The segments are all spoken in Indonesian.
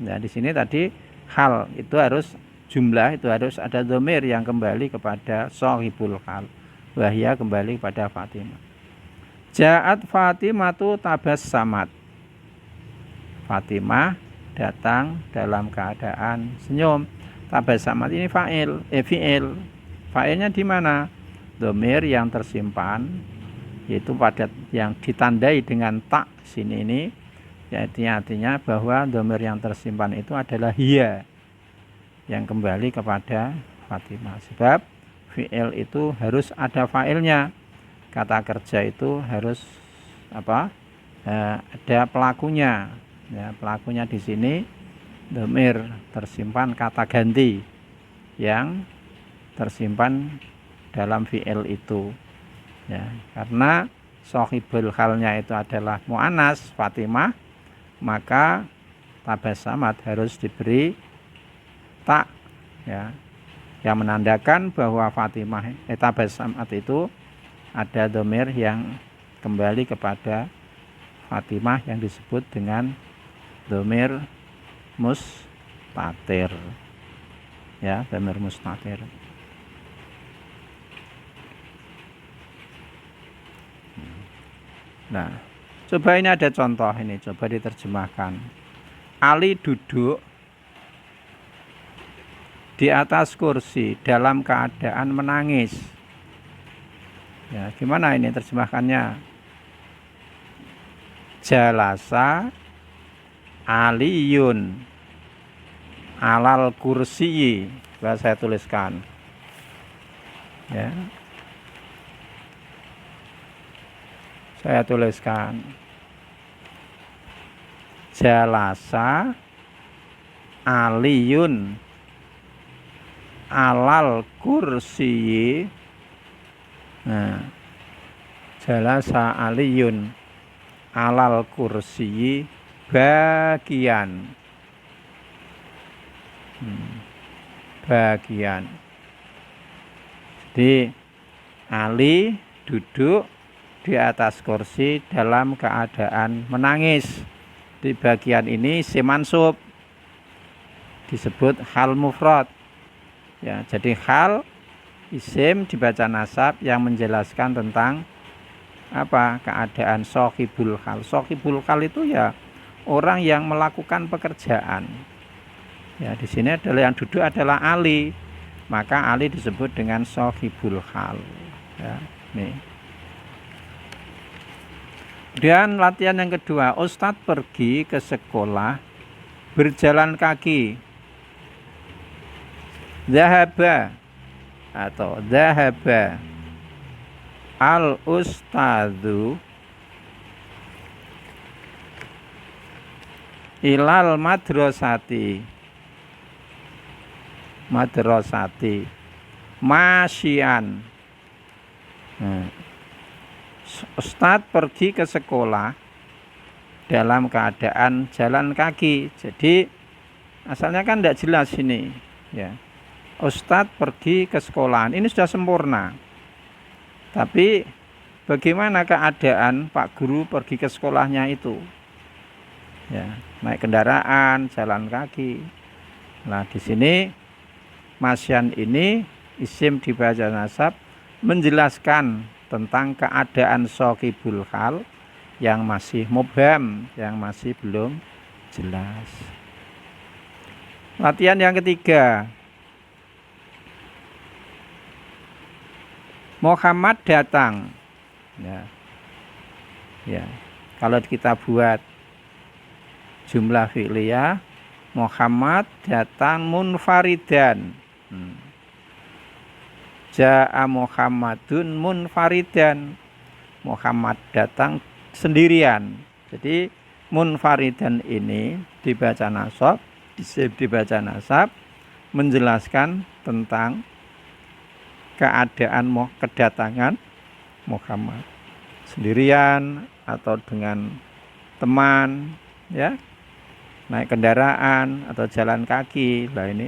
Nah, di sini tadi hal itu harus jumlah itu harus ada dhamir yang kembali kepada shahibul hal. Wahya kembali kepada Fatimah. Ja'at Fatimatu tabassamat. Fatimah datang dalam keadaan senyum. Tabassamat ini fi'il. Fa'ilnya di mana? Dhamir yang tersimpan yaitu pada yang ditandai dengan tak sini ini, yaitu artinya bahwa dhamir yang tersimpan itu adalah hiya yang kembali kepada Fatimah. Sebab fi'il itu harus ada fa'ilnya. Kata kerja itu harus ada pelakunya. Ya, pelakunya di sini dhamir tersimpan kata ganti yang tersimpan dalam fi'il itu. Ya, karena shahibul halnya itu adalah mu'annas Fatimah, maka tabassamat harus diberi tak, ya, yang menandakan bahwa Fatimah tabassamat itu ada dhamir yang kembali kepada Fatimah yang disebut dengan dhamir mustatir. Ya, dhamir mustatir. Nah, coba ini ada contoh ini, coba diterjemahkan. Ali duduk di atas kursi dalam keadaan menangis. Ya, gimana ini terjemahkannya? Jalasa Aliyun alal kursiyi. Coba saya tuliskan. Ya. Saya tuliskan jalasa Aliyun alal kursiyi. Nah, jalasa Aliyun alal kursiyi bagian. Bagian. Jadi Ali duduk di atas kursi dalam keadaan menangis. Di bagian ini isim mansub disebut hal mufrad. Ya, jadi hal isim dibaca nasab yang menjelaskan tentang keadaan shahibul hal. Shahibul hal itu ya orang yang melakukan pekerjaan. Ya, di sini adalah yang duduk adalah Ali. Maka Ali disebut dengan shahibul hal. Ya, nih. Dan latihan yang kedua, Ustadz pergi ke sekolah berjalan kaki. Zahaba atau zahaba al ustadzu ilal madrasati masyian. Ustadz pergi ke sekolah dalam keadaan jalan kaki. Jadi asalnya kan tidak jelas ini, ya. Ustadz pergi ke sekolahan, ini sudah sempurna. Tapi bagaimana keadaan Pak Guru pergi ke sekolahnya itu? Ya, naik kendaraan, jalan kaki. Nah, di sini masyan ini isim dibaca nasab menjelaskan tentang keadaan shahibul hal yang masih mubham, yang masih belum jelas. Latihan yang ketiga, Muhammad datang. Ya, kalau kita buat jumlah fi'liyah, Muhammad datang munfaridan. Ja'a Muhammadun munfaridan. Muhammad datang sendirian. Jadi munfaridan ini dibaca nasab, dibaca nasab menjelaskan tentang keadaan kedatangan Muhammad sendirian atau dengan teman, ya, naik kendaraan atau jalan kaki. Nah, ini.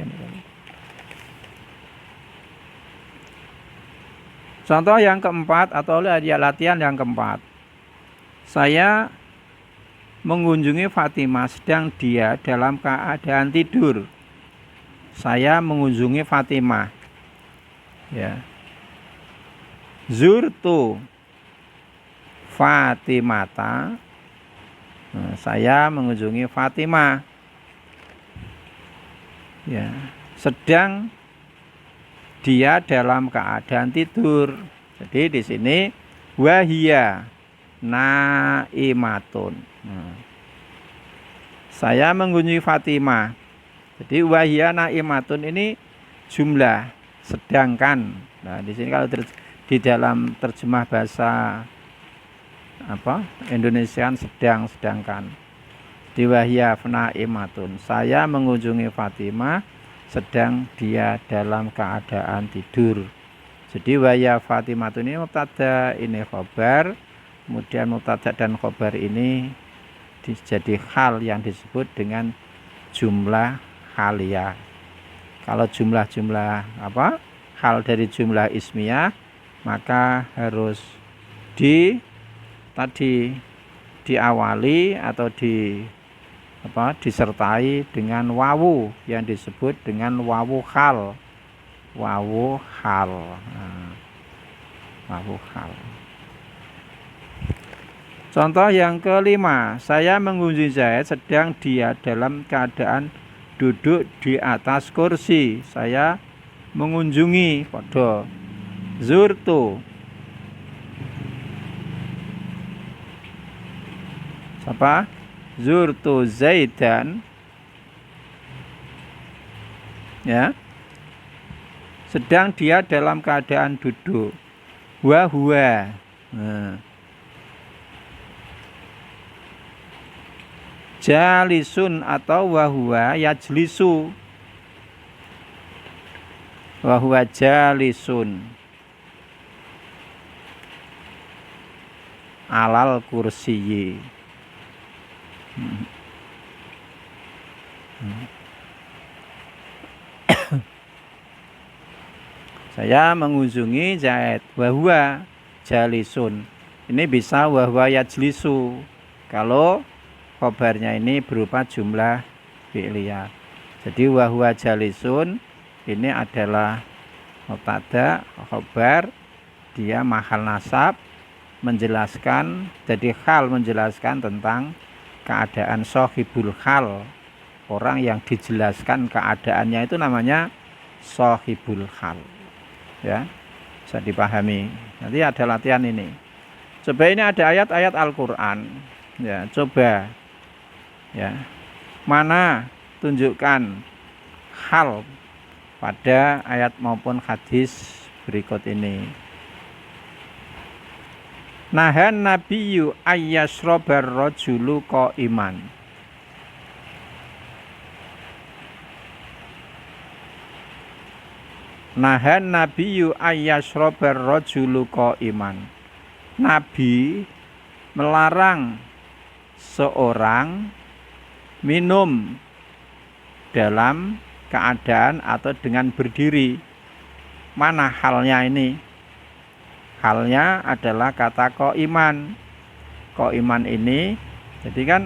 Contoh yang keempat atau latihan yang keempat. Saya mengunjungi Fatimah sedang dia dalam keadaan tidur. Saya mengunjungi Fatimah. Ya. Zurtu Fatimata. Nah, saya mengunjungi Fatimah. Ya. Sedang dia dalam keadaan tidur. Jadi di sini wahia naimatun. Nah, saya mengunjungi Fatimah. Jadi wahia naimatun ini jumlah, sedangkan. Nah, di sini kalau di dalam terjemah bahasa Indonesiaan sedangkan. Di wahia naimatun. Saya mengunjungi Fatimah sedang dia dalam keadaan tidur. Jadi wahia Fatimah ini mubtada, ini khobar. Kemudian mubtada dan khobar ini jadi hal yang disebut dengan jumlah haliyah. Kalau jumlah-jumlah hal dari jumlah ismiyah, maka harus diawali atau disertai dengan wawu yang disebut dengan wawu hal. Wawu hal. Nah, wawu hal. Contoh yang kelima, saya mengunjungi Zaid sedang dia dalam keadaan duduk di atas kursi. Saya mengunjungi padha zurtu. Siapa? Zurtu Zaidan. Ya. Sedang dia dalam keadaan duduk. Wa huwa. Nah. Jalisun atau wa huwa yajlisu. Wa huwa jalisun alal kursiyi. Saya mengunjungi Zaid. Wahwa jalisun. Ini bisa wahwa yajlisu. Kalau khobarnya ini berupa jumlah fi'liyah. Jadi wahwa jalisun ini adalah mubtada, khobar, dia mahal nasab, menjelaskan, jadi hal menjelaskan tentang keadaan sohibul hal. Orang yang dijelaskan keadaannya itu namanya sohibul hal. Ya, bisa dipahami. Nanti ada latihan ini. Coba ini ada ayat-ayat Al-Quran. Ya, coba. Ya, mana tunjukkan hal pada ayat maupun hadis berikut ini. Nahan nabiyyu ayyashrobar rajulu qa'iman. Nahan nabiyyu ayyashrobar rajulu qa'iman. Nabi melarang seorang minum dalam keadaan atau dengan berdiri. Mana halnya ini? Halnya adalah kata qa'iman. Qa'iman ini, jadi kan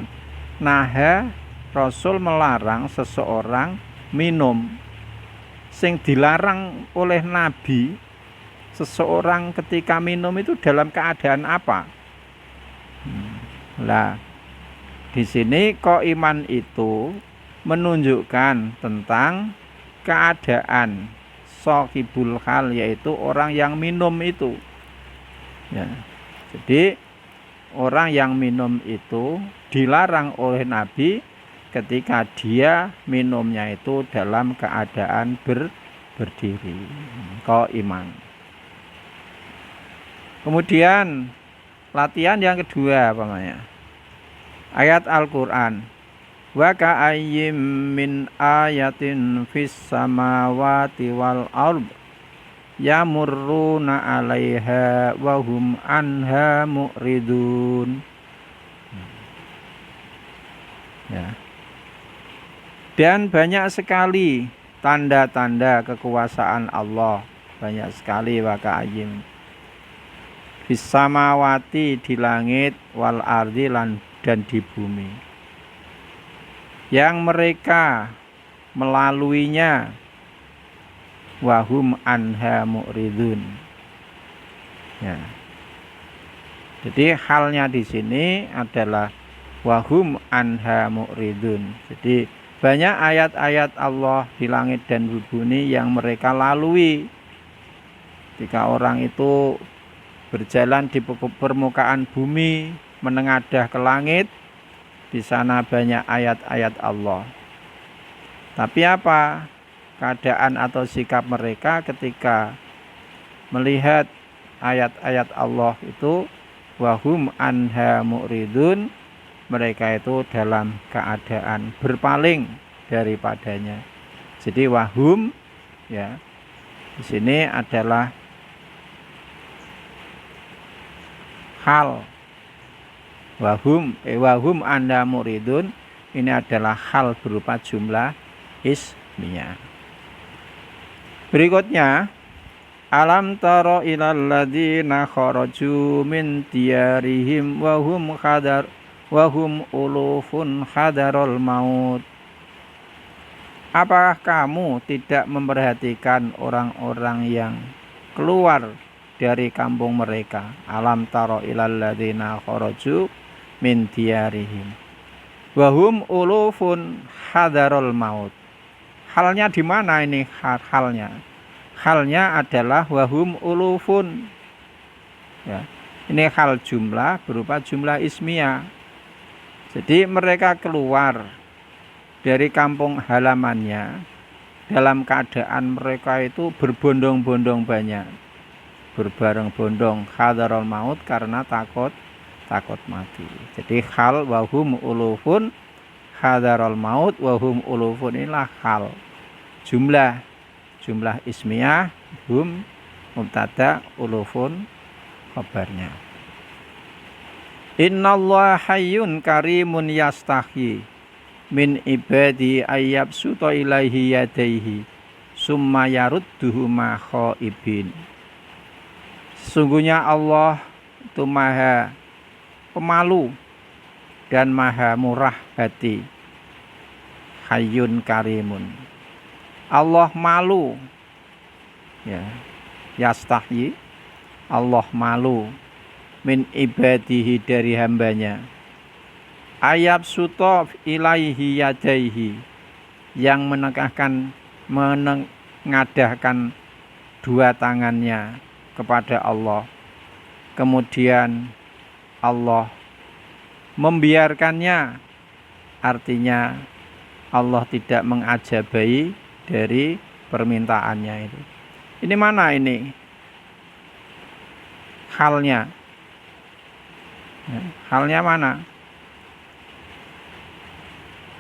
naha, Rasul melarang seseorang minum. Sing dilarang oleh Nabi, seseorang ketika minum itu dalam keadaan apa? Lah, di sini qa'iman itu menunjukkan tentang keadaan sohibul hal, yaitu orang yang minum itu. Ya. Jadi orang yang minum itu dilarang oleh Nabi ketika dia minumnya itu dalam keadaan berdiri. Qa'iman. Kemudian latihan yang kedua ayat Al-Quran. Wa ka'ayyim min ayatin fis samawati wal ard yamurruna 'alaiha wa hum anha mu'ridun. Ya. Dan banyak sekali tanda-tanda kekuasaan Allah, banyak sekali wa ka'ayyim fis samawati di langit, wal ardi lan dan di bumi, yang mereka melaluinya wahum anha mu'ridun. Ya. Jadi halnya di sini adalah wahum anha mu'ridun. Jadi banyak ayat-ayat Allah di langit dan di bumi yang mereka lalui. Ketika orang itu berjalan di permukaan bumi, menengadah ke langit, di sana banyak ayat-ayat Allah. Tapi apa keadaan atau sikap mereka ketika melihat ayat-ayat Allah itu? Wahum anha mu'ridun, mereka itu dalam keadaan berpaling daripadanya. Jadi wahum, ya, di sini adalah hal. Wahum anha mu'ridun, ini adalah hal berupa jumlah ismiyah. Berikutnya, alam tara ilal ladzina kharaju min diyarihim wahum ulufun hadarul maut. Apakah kamu tidak memperhatikan orang-orang yang keluar dari kampung mereka? Alam tara ilal ladzina kharaju min diyarihim wahum ulufun hadarul maut. Halnya di mana ini halnya? Halnya adalah wahum ulufun. Ya, ini hal jumlah berupa jumlah ismiyah. Jadi mereka keluar dari kampung halamannya dalam keadaan mereka itu berbondong-bondong banyak, berbareng-bondong hadarul maut, karena takut mati. Jadi hal wahum ulufun hadarul maut, wahum ulufun inilah hal jumlah ismiyah, hum mubtada, ulufun khabarnya. Innallaha hayyun karimun yastahi min ibadi ayyab suto ilaihi yadaihi summa yarudduhuma khaibin. Sesungguhnya Allah itu maha pemalu dan maha murah hati. Hayyun karimun, Allah malu, ya, yastahi, Allah malu, min ibadihi, dari hambanya, ayab sutof ilaihi yadaihi, yang menengadahkan dua tangannya kepada Allah, kemudian Allah membiarkannya, artinya Allah tidak mengajabai dari permintaannya itu. Ini mana ini halnya? Halnya mana?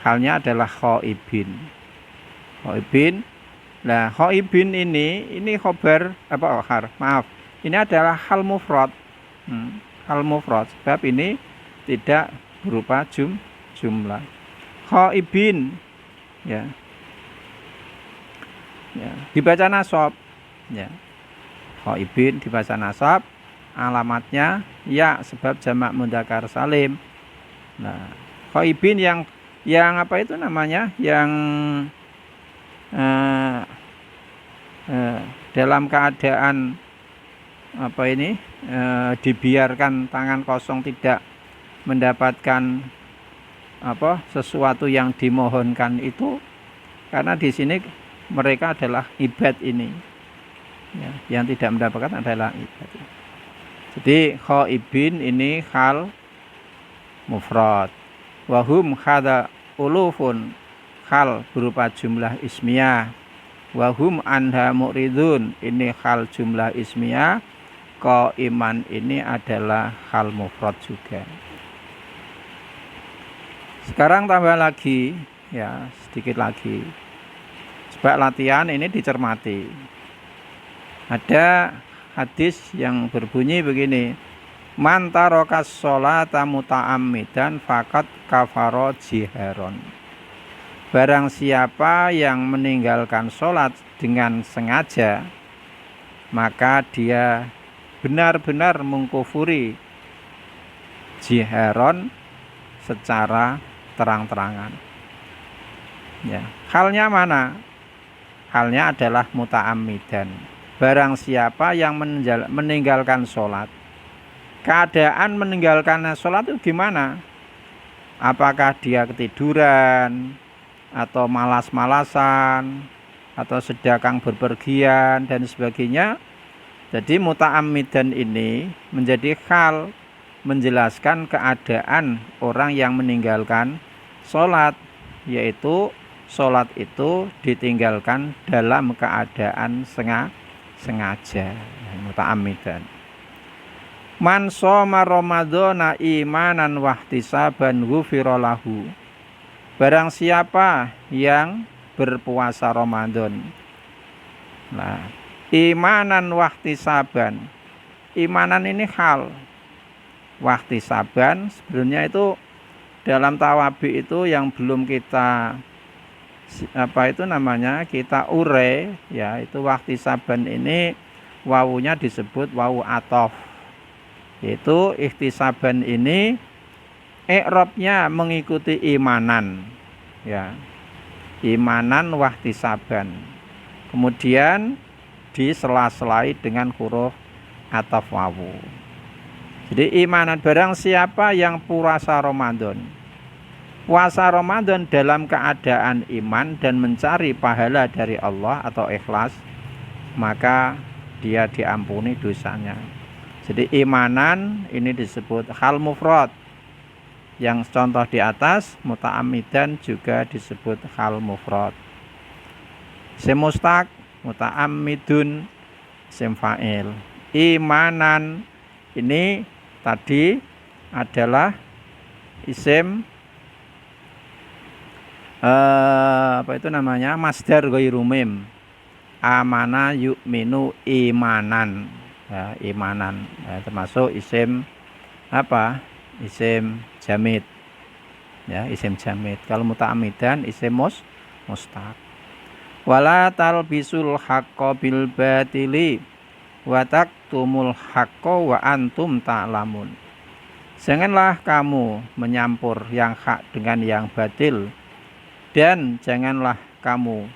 Halnya adalah khaibin. Nah, khaibin ini khobar maaf. Ini adalah hal mufrad. Hal mufrad, sebab ini tidak berupa jumlah. Khaibin, ya. Ya, dibaca nasab, ya. Khaibin dibaca nasab, alamatnya ya, sebab jamak mudzakkar salim. Nah, khaibin yang apa itu namanya? Yang dalam keadaan apa ini? Dibiarkan tangan kosong, tidak mendapatkan apa sesuatu yang dimohonkan itu, karena di sini mereka adalah ibad ini, ya, yang tidak mendapatkan adalah ibad. Jadi khaibin ini hal mufrad, wahum hada ulufun, hal berupa jumlah ismiyah, wahum anha mu'ridun, ini hal jumlah ismiyah, qaiman ini adalah hal mufrad juga. Sekarang tambah lagi, ya, sedikit lagi. Coba latihan ini dicermati. Ada hadis yang berbunyi begini, man tarokas sholata muta'ammidan faqad kafaro jiharon. Barang siapa yang meninggalkan sholat dengan sengaja, maka dia benar-benar mengkufuri jiharon secara terang-terangan. Ya, halnya mana? Halnya adalah muta'ammidan. Barang siapa yang meninggalkan sholat, keadaan meninggalkan sholat itu gimana? Apakah dia ketiduran, atau malas-malasan, atau sedang berpergian dan sebagainya? Jadi muta'ammidan ini menjadi hal menjelaskan keadaan orang yang meninggalkan sholat, yaitu sholat itu ditinggalkan dalam keadaan sengaja, muta'ammidan. Man shoma ramadhana imanan wahtisaban ghufira lahu. Barang siapa yang berpuasa Ramadan, nah, imanan wahtisaban, imanan ini hal, wahtisaban sebenarnya itu dalam tawabi itu yang belum kita kita ure, ya, itu wahtisaban ini wawunya disebut wawu atof, yaitu ihtisaban ini i'rabnya mengikuti imanan, ya, imanan wahtisaban, kemudian disela-selai dengan huruf atof wawu. Jadi imanan, barang siapa yang puasa Ramadan, puasa Ramadan dalam keadaan iman dan mencari pahala dari Allah atau ikhlas, maka dia diampuni dosanya. Jadi imanan ini disebut hal mufrad. Yang contoh di atas muta'ammidan juga disebut hal mufrad. Isim mustaq, muta'ammidun, isim fa'il. Imanan ini tadi adalah isim masdar ghairu mim. Amana yu'minu imanan, ya, imanan, ya, termasuk isim isim jamid, ya, isim jamid. Kalau muta'ammidan isim mustaq. Wala talbisul haqqo bil batili wa taktumul haqqo wa antum ta'lamun. Janganlah kamu menyampur yang hak dengan yang batil, dan janganlah kamu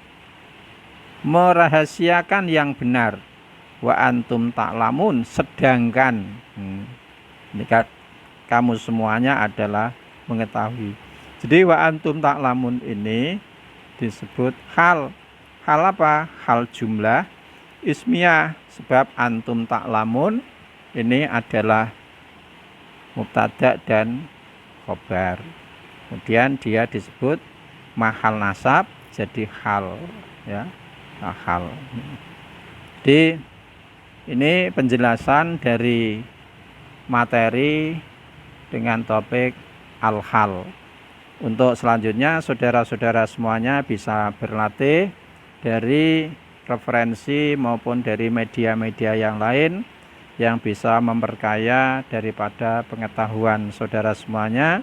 merahasiakan yang benar, wa antum ta'lamun, sedangkan kamu semuanya adalah mengetahui. Jadi wa antum ta'lamun ini disebut hal apa? Hal jumlah ismiyah, sebab antum ta'lamun ini adalah mubtada dan khobar. Kemudian dia disebut mahal nasab jadi hal, ya, hal. Jadi ini penjelasan dari materi dengan topik al-hal. Untuk selanjutnya saudara-saudara semuanya bisa berlatih dari referensi maupun dari media-media yang lain yang bisa memperkaya daripada pengetahuan saudara semuanya,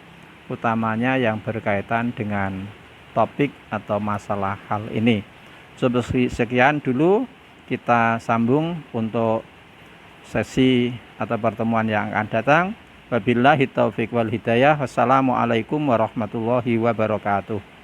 utamanya yang berkaitan dengan topik atau masalah hal ini. Sekian dulu, kita sambung untuk sesi atau pertemuan yang akan datang. Wabillahi taufiq wal hidayah. Wassalamualaikum warahmatullahi wabarakatuh.